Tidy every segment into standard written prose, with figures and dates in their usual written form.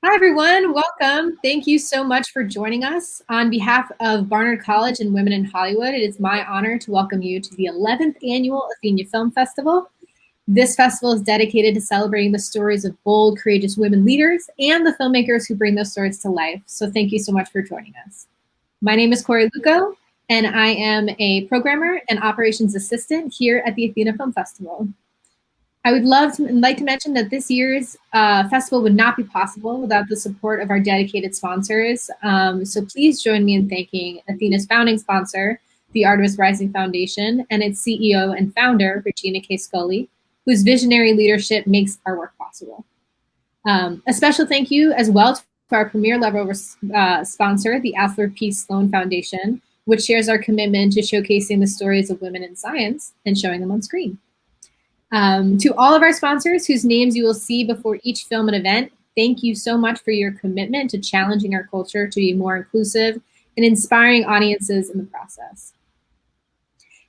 Hi, everyone. Welcome. Thank you so much for joining us. On behalf of Barnard College and Women in Hollywood, it is my honor to welcome you to the 11th Annual Athena Film Festival. This festival is dedicated to celebrating the stories of bold, courageous women leaders and the filmmakers who bring those stories to life. So thank you so much for joining us. My name is Corey Luco, and I am a programmer and operations assistant here at the Athena Film Festival. I would like to mention that this year's festival would not be possible without the support of our dedicated sponsors. So please join me in thanking Athena's founding sponsor, the Artemis Rising Foundation, and its CEO and founder, Regina K. Scully, whose visionary leadership makes our work possible. A special thank you as well to our premier level sponsor, the Arthur P. Sloan Foundation, which shares our commitment to showcasing the stories of women in science and showing them on screen. To all of our sponsors whose names you will see before each film and event, thank you so much for your commitment to challenging our culture to be more inclusive and inspiring audiences in the process.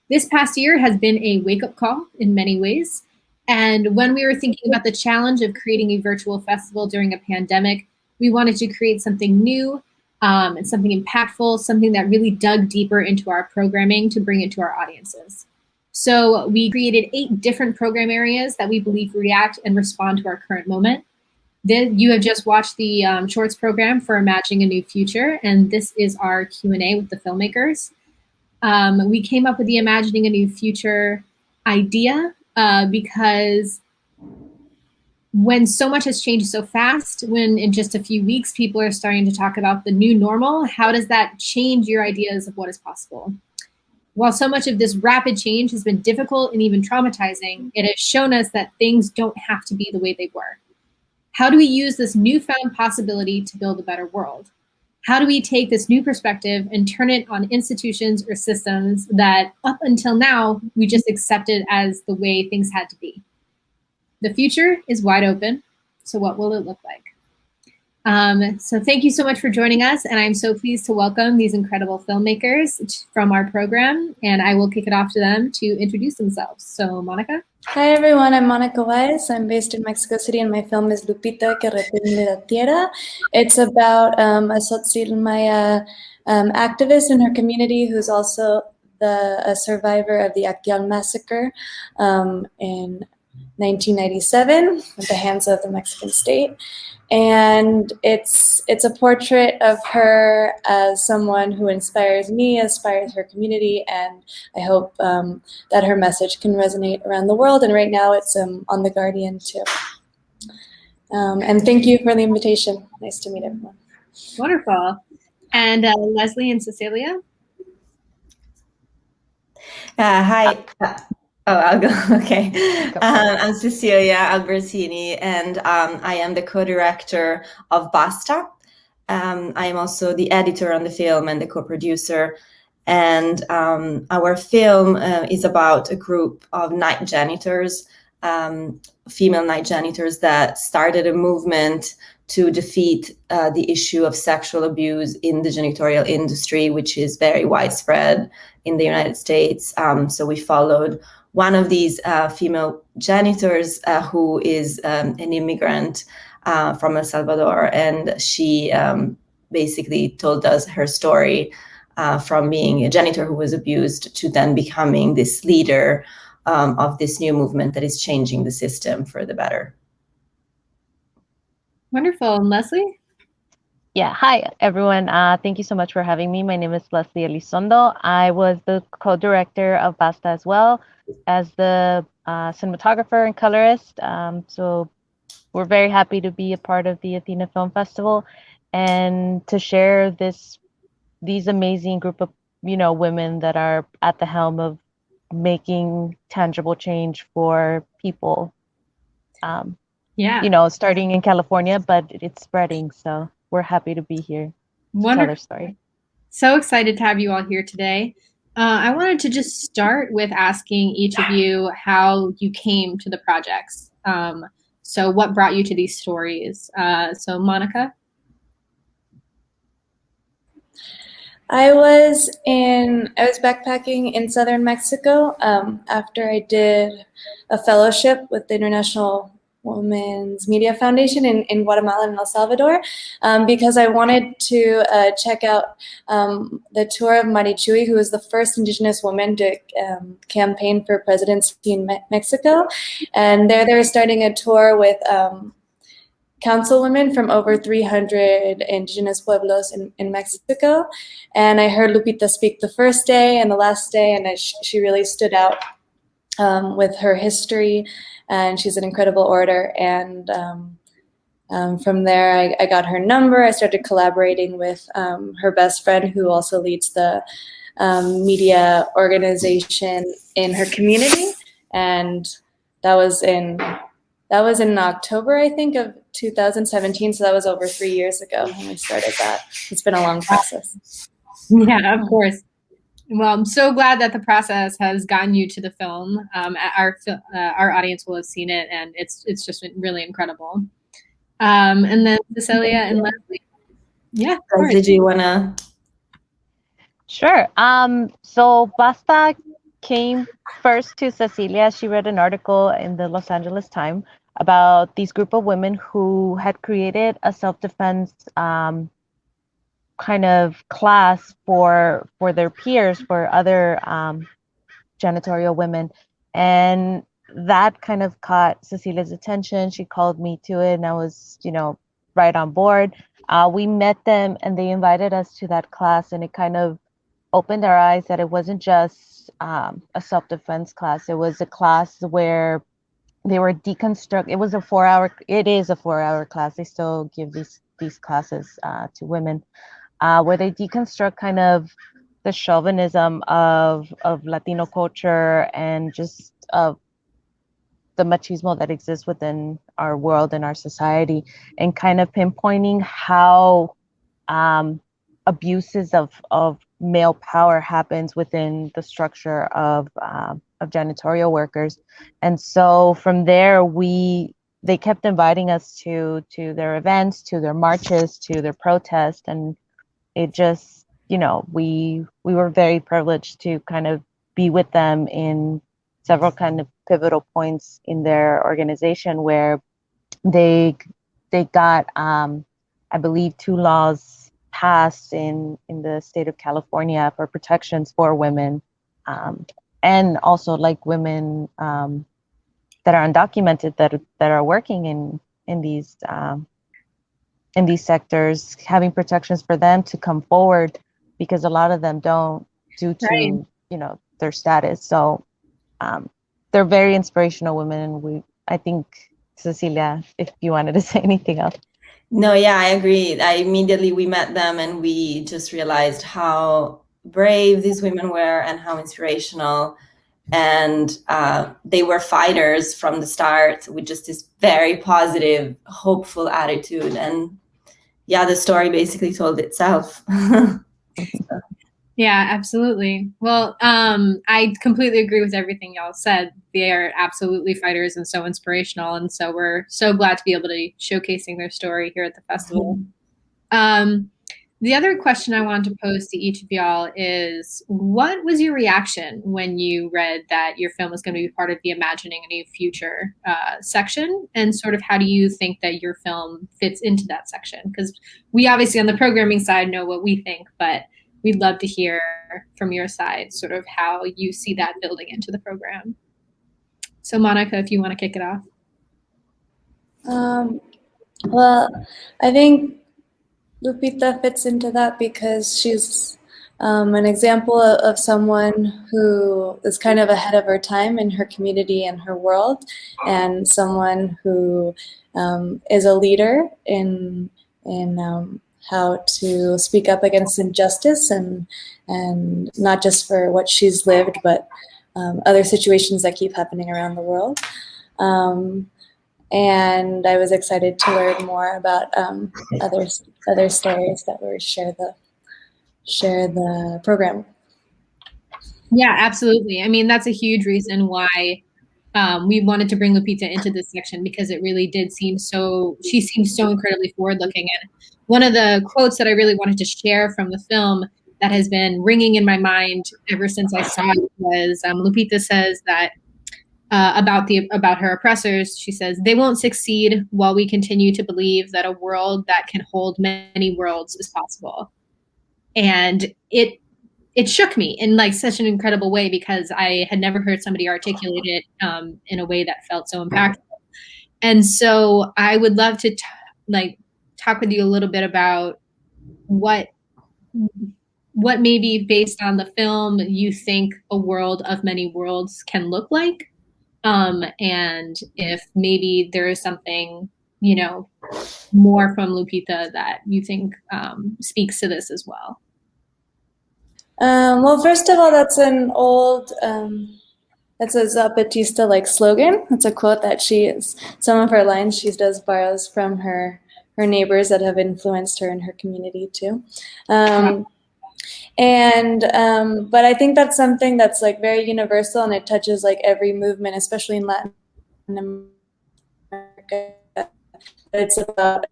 This past year has been a wake-up call in many ways. And when we were thinking about the challenge of creating a virtual festival during a pandemic, we wanted to create something new and something impactful, something that really dug deeper into our programming to bring it to our audiences. So we created 8 different program areas that we believe react and respond to our current moment. Then you have just watched the shorts program for Imagining a New Future, and this is our Q&A with the filmmakers. We came up with the Imagining a New Future idea because when so much has changed so fast, when in just a few weeks people are starting to talk about the new normal, how does that change your ideas of what is possible? While so much of this rapid change has been difficult and even traumatizing, it has shown us that things don't have to be the way they were. How do we use this newfound possibility to build a better world? How do we take this new perspective and turn it on institutions or systems that up until now, we just accepted as the way things had to be? The future is wide open. So what will it look like? So thank you so much for joining us, and I'm so pleased to welcome these incredible filmmakers from our program, and I will kick it off to them to introduce themselves. So Monica? Hi everyone, I'm Monica Weiss. I'm based in Mexico City, and my film is Lupita, que reprende la tierra. It's about a Tzotzil Maya activist in her community who's also a survivor of the Acteal massacre in 1997 at the hands of the Mexican state. And it's a portrait of her as someone who inspires me, inspires her community, and I hope that her message can resonate around the world. And right now it's on The Guardian too. And thank you for the invitation. Nice to meet everyone. Wonderful. And Leslie and Cecilia? Hi. I'll go. Okay. I'm Cecilia Albertini, and I am the co-director of Basta. I am also the editor on the film and the co-producer. And our film is about a group of night janitors, female night janitors that started a movement to defeat the issue of sexual abuse in the janitorial industry, which is very widespread in the United States. So we followed one of these female janitors who is an immigrant from El Salvador, and she basically told us her story from being a janitor who was abused to then becoming this leader of this new movement that is changing the system for the better. Wonderful. And Leslie? Yeah, hi everyone. Thank you so much for having me. My name is Leslie Elizondo. I was the co-director of Basta as well as the cinematographer and colorist. So we're very happy to be a part of the Athena Film Festival and to share these amazing group of women that are at the helm of making tangible change for people. Starting in California, but it's spreading. So we're happy to be here to tell our story. So excited to have you all here today. I wanted to just start with asking each of you how you came to the projects. So what brought you to these stories? So Monica? I was backpacking in southern Mexico after I did a fellowship with the International Women's Media Foundation in Guatemala and El Salvador, because I wanted to check out the tour of Marichui, who was the first indigenous woman to campaign for presidency in Mexico. And there they were starting a tour with councilwomen from over 300 indigenous pueblos in Mexico. And I heard Lupita speak the first day and the last day, and she really stood out with her history, and she's an incredible orator. And from there, I got her number. I started collaborating with her best friend, who also leads the media organization in her community. And that was in October, I think, of 2017. So that was over 3 years ago when we started that. It's been a long process. Yeah, of course. Well, I'm so glad that the process has gotten you to the film. Our audience will have seen it, and it's just really incredible. And then Cecilia and Leslie. Yeah. Did you wanna? Sure. So Basta came first to Cecilia. She read an article in the Los Angeles Times about these group of women who had created a self-defense kind of class for their peers, for other janitorial women. And that kind of caught Cecilia's attention. She called me to it, and I was, right on board. We met them, and they invited us to that class, and it kind of opened our eyes that it wasn't just a self-defense class. It was a class where they were deconstruct. It is a 4-hour class. They still give these classes to women, where they deconstruct kind of the chauvinism of Latino culture and just of the machismo that exists within our world and our society, and kind of pinpointing how abuses of male power happens within the structure of janitorial workers. And so from there, they kept inviting us to their events, to their marches, to their protests, and it just, we were very privileged to kind of be with them in several kind of pivotal points in their organization, where they got, I believe, 2 laws passed in the state of California for protections for women, and also like women that are undocumented that are working in these sectors, having protections for them to come forward, because a lot of them don't, due to their status. So they're very inspirational women, and I think, Cecilia, if you wanted to say anything else. No, yeah, I agree. We met them, and we just realized how brave these women were and how inspirational. And they were fighters from the start with just this very positive, hopeful attitude. And yeah, the story basically told itself. Yeah, absolutely. Well, I completely agree with everything y'all said. They are absolutely fighters and so inspirational. And so we're so glad to be able to be showcasing their story here at the festival. The other question I wanted to pose to each of y'all is, what was your reaction when you read that your film was going to be part of the Imagining a New Future section? And sort of how do you think that your film fits into that section? Because we obviously on the programming side know what we think, but we'd love to hear from your side sort of how you see that building into the program. So Monica, if you want to kick it off. Well, I think Lupita fits into that because she's an example of someone who is kind of ahead of her time in her community and her world, and someone who is a leader in how to speak up against injustice, and not just for what she's lived, but other situations that keep happening around the world. And I was excited to learn more about other stories that were share the program. Yeah, absolutely. I mean, that's a huge reason why we wanted to bring Lupita into this section, because it really did seem she seems so incredibly forward looking. And one of the quotes that I really wanted to share from the film that has been ringing in my mind ever since I saw it was Lupita says that about her oppressors. She says, "They won't succeed while we continue to believe that a world that can hold many worlds is possible." And it shook me in like such an incredible way, because I had never heard somebody articulate it in a way that felt so impactful. And so I would love to talk with you a little bit about what maybe based on the film you think a world of many worlds can look like. And if maybe there is something, more from Lupita that you think speaks to this as well. Well, first of all, that's an old, that's a Zapatista like slogan. It's a quote that some of her lines she does borrows from her neighbors that have influenced her in her community too. But I think that's something that's like very universal, and it touches like every movement, especially in Latin America. It's about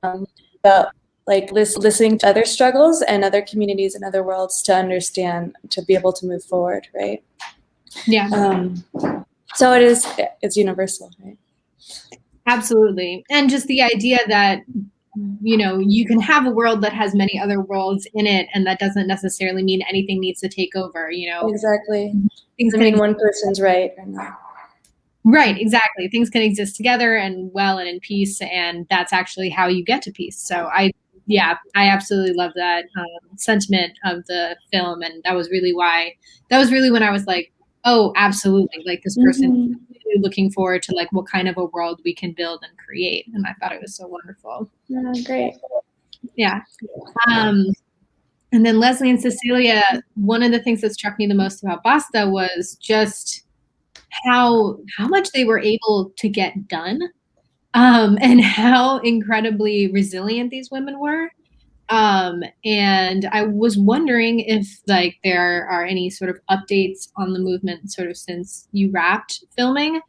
like listening to other struggles and other communities and other worlds to understand, to be able to move forward, right? Yeah. So it's universal, right? Absolutely. And just the idea that, you can have a world that has many other worlds in it, and that doesn't necessarily mean anything needs to take over, Exactly. Things one person's right or not. Right, exactly. Things can exist together and well and in peace, and that's actually how you get to peace. So I absolutely love that sentiment of the film, and that was really when I was like, oh, absolutely, like this person really looking forward to like what kind of a world we can build and create, and I thought it was so wonderful. Great. Yeah. And then Leslie and Cecilia, one of the things that struck me the most about Basta was just how much they were able to get done, and how incredibly resilient these women were. And I was wondering if like there are any sort of updates on the movement sort of since you wrapped filming,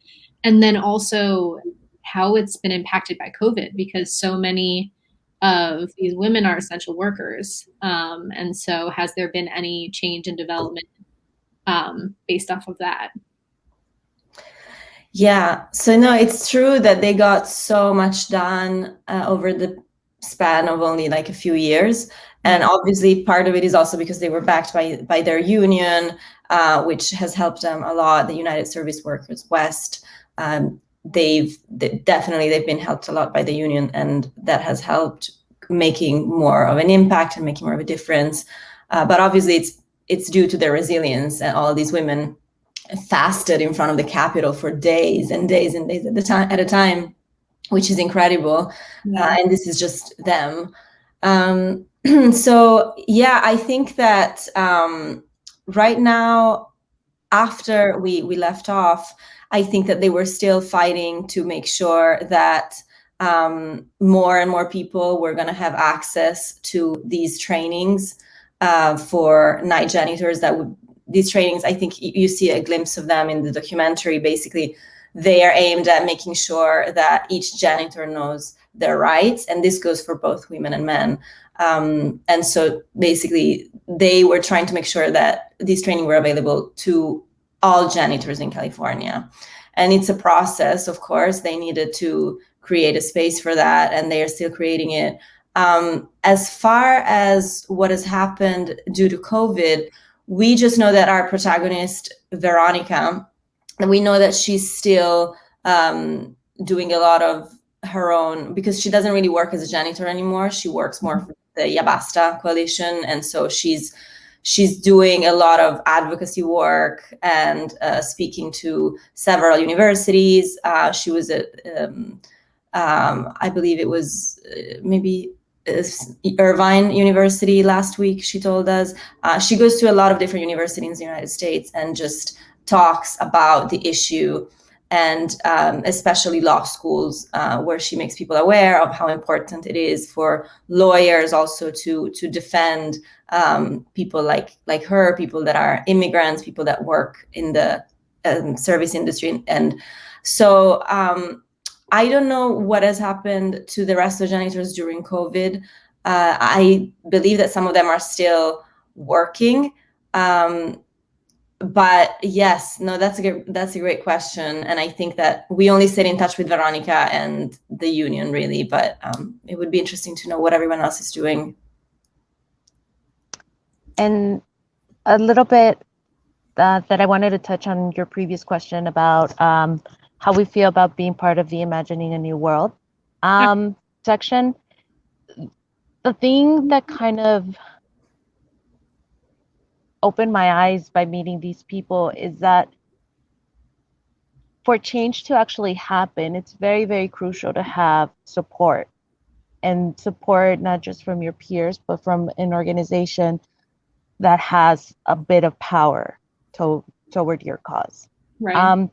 and then also how it's been impacted by COVID, because so many of these women are essential workers. And so has there been any change in development based off of that? Yeah, so no, it's true that they got so much done over the span of only like a few years. And obviously part of it is also because they were backed by their union, which has helped them a lot. The United Service Workers West, they've been helped a lot by the union, and that has helped making more of an impact and making more of a difference. But obviously it's due to their resilience, and all these women fasted in front of the Capitol for days and days and days at a time, which is incredible. Yeah. And this is just them. So yeah, I think that right now, after we left off, I think that they were still fighting to make sure that more and more people were going to have access to these trainings for night janitors. These trainings, I think you see a glimpse of them in the documentary. Basically, they are aimed at making sure that each janitor knows their rights, and this goes for both women and men. And so basically, they were trying to make sure that these training were available to all janitors in California. And it's a process, of course. They needed to create a space for that, and they are still creating it. As far as what has happened due to COVID, we just know that our protagonist, Veronica, and we know that she's still doing a lot of her own, because she doesn't really work as a janitor anymore. She works more for the Ya Basta coalition. And so she's doing a lot of advocacy work and speaking to several universities. She was at, I believe it was maybe Irvine University last week, she told us. She goes to a lot of different universities in the United States and just talks about the issue, and especially law schools, where she makes people aware of how important it is for lawyers also to defend people like her, people that are immigrants, people that work in the service industry. And so I don't know what has happened to the rest of the janitors during COVID. I believe that some of them are still working. but yes, no, that's a great question. And I think that we only stayed in touch with Veronica and the union really, but it would be interesting to know what everyone else is doing. And a little bit that I wanted to touch on your previous question about how we feel about being part of the Imagining a New World section. The thing that kind of opened my eyes by meeting these people is that for change to actually happen, it's very, very crucial to have support, and support not just from your peers, but from an organization that has a bit of power toward your cause. Right.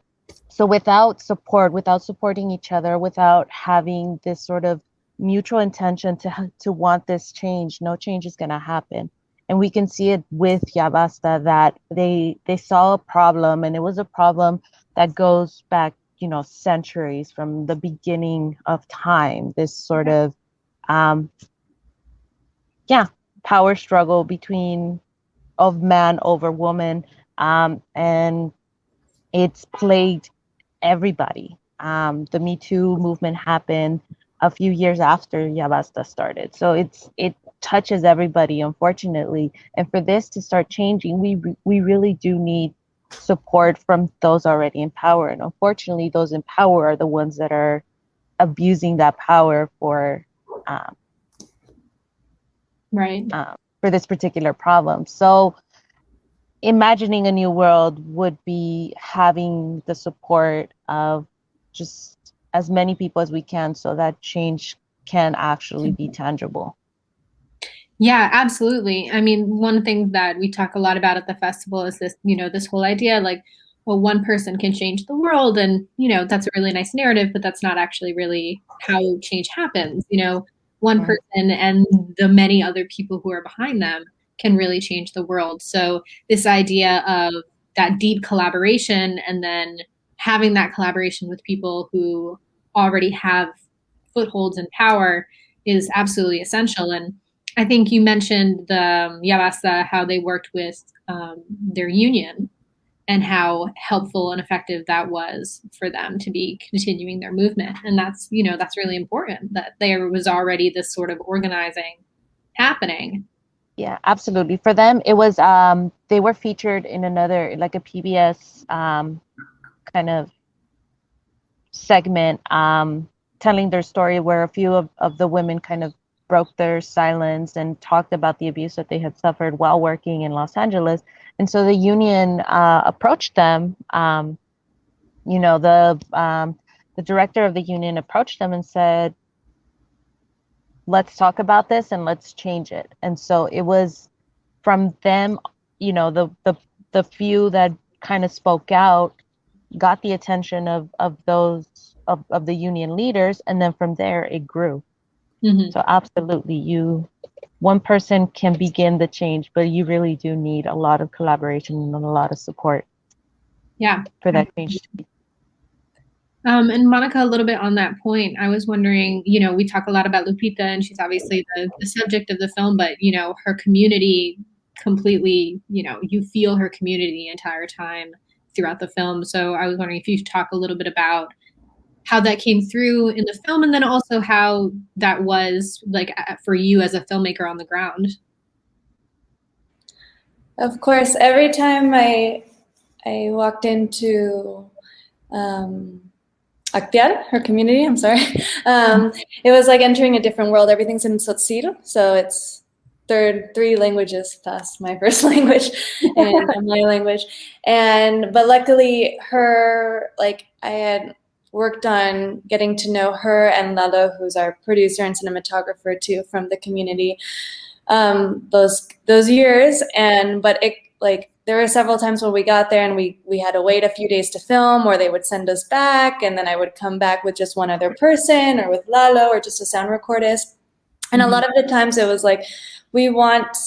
So without support, without supporting each other, without having this sort of mutual intention to want this change, no change is going to happen. And we can see it with Ya Basta, that they saw a problem, and it was a problem that goes back, centuries, from the beginning of time. This sort of, power struggle of man over woman, and it's plagued everybody. The Me Too movement happened a few years after Ya Basta started, so it touches everybody, unfortunately. And for this to start changing, we really do need support from those already in power. And unfortunately, those in power are the ones that are abusing that power for this particular problem. So imagining a new world would be having the support of just as many people as we can, so that change can actually be tangible. Yeah, absolutely. I mean, one thing that we talk a lot about at the festival is this, this whole idea, like, well, one person can change the world, and, that's a really nice narrative, but that's not actually really how change happens. One person and the many other people who are behind them can really change the world. So this idea of that deep collaboration, and then having that collaboration with people who already have footholds and power, is absolutely essential. And I think you mentioned the Ya Basta, how they worked with their union, and how helpful and effective that was for them to be continuing their movement. And that's really important, that there was already this sort of organizing happening. Yeah, absolutely. For them, it was they were featured in another, like a PBS kind of segment, telling their story, where a few of the women kind of broke their silence and talked about the abuse that they had suffered while working in Los Angeles. And so the union approached them. The director of the union approached them and said, let's talk about this and let's change it. And so it was from them, the few that kind of spoke out got the attention of the union leaders, and then from there it grew. Mm-hmm. So absolutely, one person can begin the change, but you really do need a lot of collaboration and a lot of support. Yeah, for that change to be. And Monica, a little bit on that point, I was wondering, we talk a lot about Lupita, and she's obviously the subject of the film, but, her community completely, you feel her community the entire time throughout the film. So I was wondering if you could talk a little bit about how that came through in the film, and then also how that was like for you as a filmmaker on the ground. Of course, every time I walked into Actial, her community, I'm sorry. It was like entering a different world. Everything's in Tzotzil, so it's three languages past my first language and my language. But luckily, I had worked on getting to know her and Lalo, who's our producer and cinematographer too, from the community, those years. But there were several times when we got there and we had to wait a few days to film, or they would send us back, and then I would come back with just one other person, or with Lalo, or just a sound recordist. And a lot of the times it was like, we want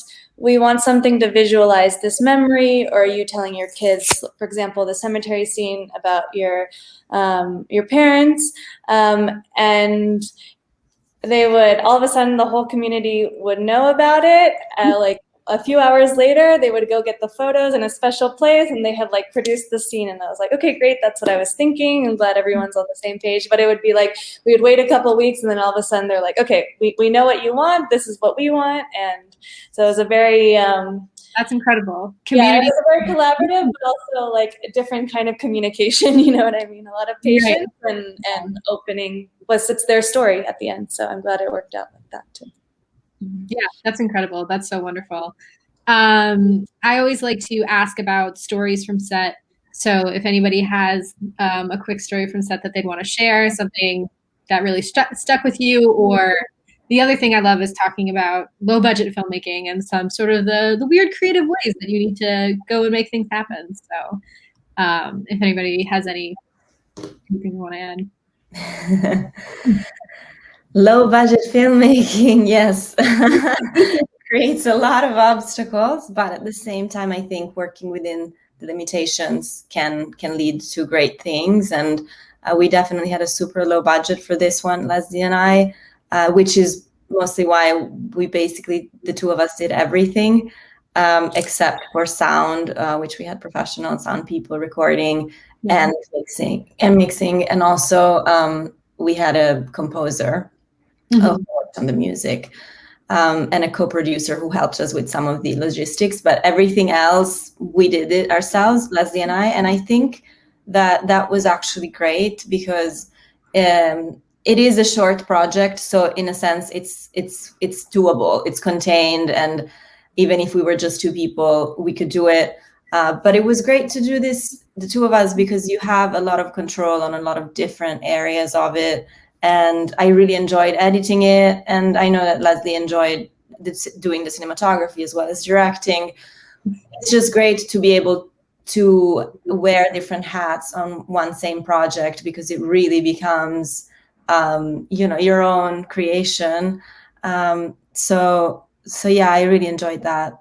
something to visualize this memory, or you telling your kids, for example, the cemetery scene about your parents, and they would, all of a sudden the whole community would know about it, a few hours later, they would go get the photos in a special place, and they had like produced the scene. And I was like, okay, great, that's what I was thinking. I'm glad everyone's on the same page. But it would be like, we would wait a couple of weeks, and then all of a sudden they're like, okay, we know what you want. This is what we want. And so it was a very that's incredible. Community. Yeah, it was very collaborative, but also like a different kind of communication. You know what I mean? A lot of patience, right. and opening was it's their story at the end. So I'm glad it worked out like that too. Yeah, that's incredible. That's so wonderful. I always like to ask about stories from set. So if anybody has a quick story from set that they'd want to share, something that really stuck with you, or the other thing I love is talking about low budget filmmaking and some sort of the weird creative ways that you need to go and make things happen. So if anybody has anything you want to add. Low budget filmmaking, yes, creates a lot of obstacles, but at the same time, I think working within the limitations can lead to great things. And we definitely had a super low budget for this one, Leslie and I, which is mostly why we basically, the two of us did everything except for sound, which we had professional sound people recording and mixing. And also we had a composer who worked on the music, and a co-producer who helped us with some of the logistics, but everything else we did it ourselves, Leslie and I. And I think that was actually great because it is a short project, so in a sense it's doable, it's contained, and even if we were just two people, we could do it. But it was great to do this, the two of us, because you have a lot of control on a lot of different areas of it. And I really enjoyed editing it. And I know that Leslie enjoyed doing the cinematography as well as directing. It's just great to be able to wear different hats on one same project, because it really becomes, your own creation. So yeah, I really enjoyed that.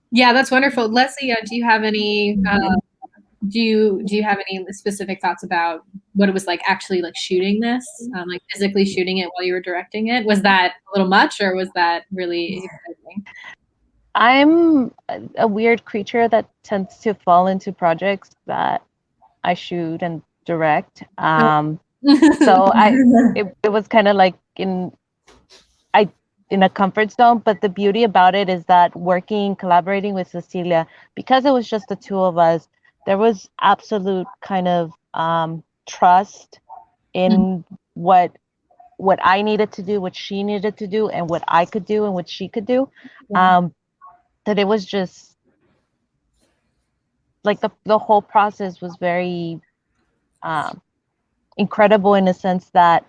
Yeah, that's wonderful. Leslie, do you have any do you have any specific thoughts about what it was like actually like shooting this, like physically shooting it while you were directing it? Was that a little much, or was that really exciting? I'm a weird creature that tends to fall into projects that I shoot and direct. So it was kind of like in a comfort zone. But the beauty about it is that collaborating with Cecilia, because it was just the two of us, there was absolute kind of trust in what I needed to do, what she needed to do, and what I could do and what she could do. That it was just like the whole process was very incredible, in a sense that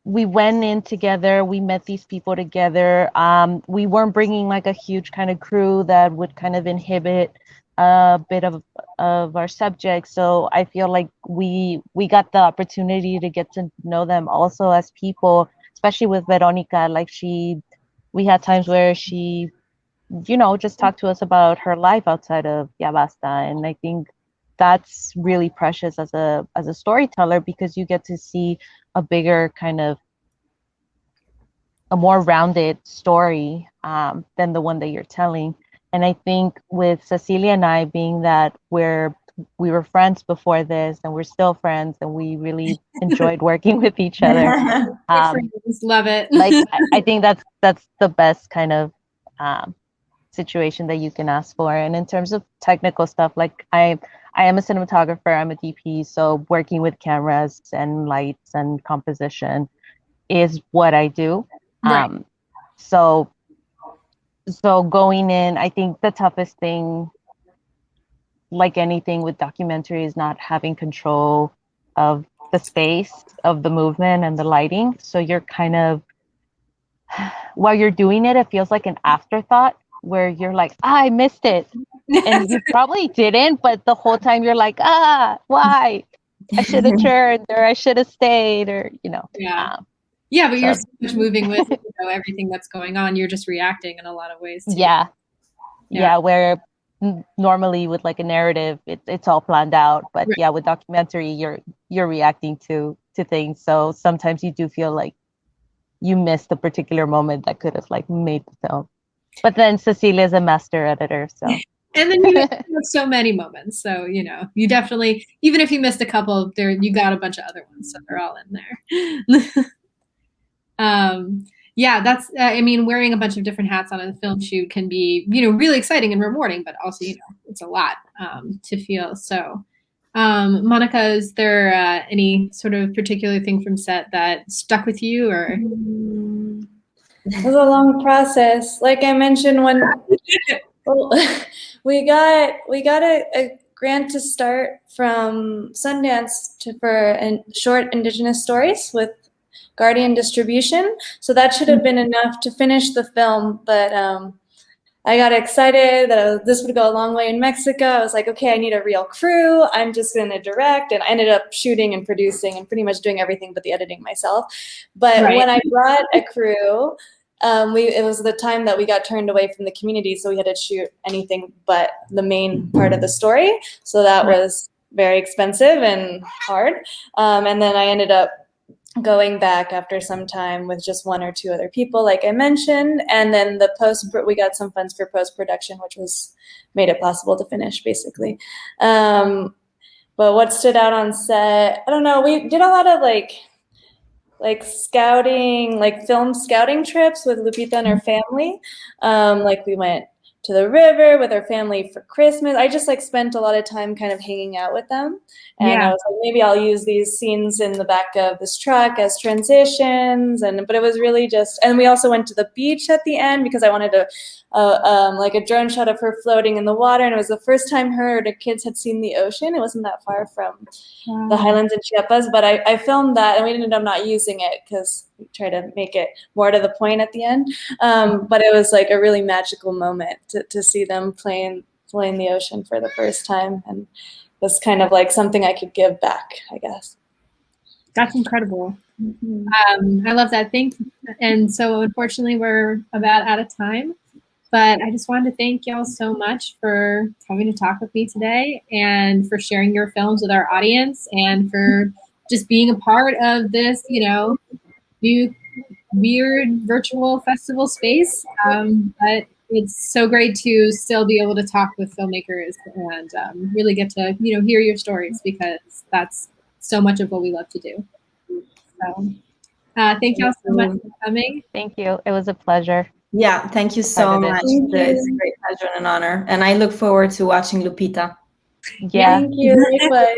we went in together, we met these people together. We weren't bringing like a huge kind of crew that would kind of inhibit a bit of our subjects. So I feel like we got the opportunity to get to know them also as people, especially with Veronica. Like we had times where she, just talked to us about her life outside of Ya Basta. And I think that's really precious as a storyteller, because you get to see a bigger kind of a more rounded story than the one that you're telling. And I think with Cecilia and I, being that we were friends before this, and we're still friends, and we really enjoyed working with each other. Love it. Like I think that's the best kind of situation that you can ask for. And in terms of technical stuff, like I am a cinematographer, I'm a DP, so working with cameras and lights and composition is what I do. Right. So going in, I think the toughest thing, like anything with documentary, is not having control of the space, of the movement and the lighting. So you're kind of, while you're doing it, it feels like an afterthought, where you're like, I missed it. And you probably didn't, but the whole time you're like, why? I should have turned, or I should have stayed, or, Yeah. Yeah, but you're so much moving with everything that's going on. You're just reacting in a lot of ways too. Yeah, where normally with like a narrative, it's all planned out. But right. Yeah, with documentary, you're reacting to things. So sometimes you do feel like you missed a particular moment that could have like made the film. But then Cecilia's a master editor, so. And then you have so many moments. So, you know, you definitely, even if you missed a couple, there you got a bunch of other ones. So they're all in there. Yeah, that's, I mean, wearing a bunch of different hats on a film shoot can be, you know, really exciting and rewarding, but also, you know, it's a lot to feel. So, Monica, is there any sort of particular thing from set that stuck with you, or? It was a long process. Like I mentioned, when we got a grant to start from Sundance for short Indigenous stories with Guardian Distribution. So that should have been enough to finish the film, but I got excited that this would go a long way in Mexico. I was like, okay, I need a real crew. I'm just going to direct. And I ended up shooting and producing and pretty much doing everything but the editing myself. But when I brought a crew, it was the time that we got turned away from the community, so we had to shoot anything but the main part of the story. So that was very expensive and hard. And then I ended up going back after some time with just one or two other people, like I mentioned, and then we got some funds for post-production, which made it possible to finish, basically. But what stood out on set, I don't know, we did a lot of like scouting, like film scouting trips with Lupita and her family. Like we went to the river with our family for Christmas. I just like spent a lot of time kind of hanging out with them. And I was like, maybe I'll use these scenes in the back of this truck as transitions. But it was really just, and we also went to the beach at the end because I wanted like a drone shot of her floating in the water. And it was the first time her or the kids had seen the ocean. It wasn't that far from the highlands in Chiapas, but I filmed that and we ended up not using it because we tried to make it more to the point at the end. But it was like a really magical moment to see them playing the ocean for the first time, and it was kind of like something I could give back, I guess. That's incredible. I love that. Thank you. And so unfortunately we're about out of time, but I just wanted to thank y'all so much for coming to talk with me today and for sharing your films with our audience and for just being a part of this, you know, new weird virtual festival space. But it's so great to still be able to talk with filmmakers and really get to, you know, hear your stories, because that's so much of what we love to do. So thank y'all so much for coming. Thank you. It was a pleasure. Yeah, thank you so much. It's a great pleasure and an honor. And I look forward to watching Lupita. Yeah. Thank you. Likewise.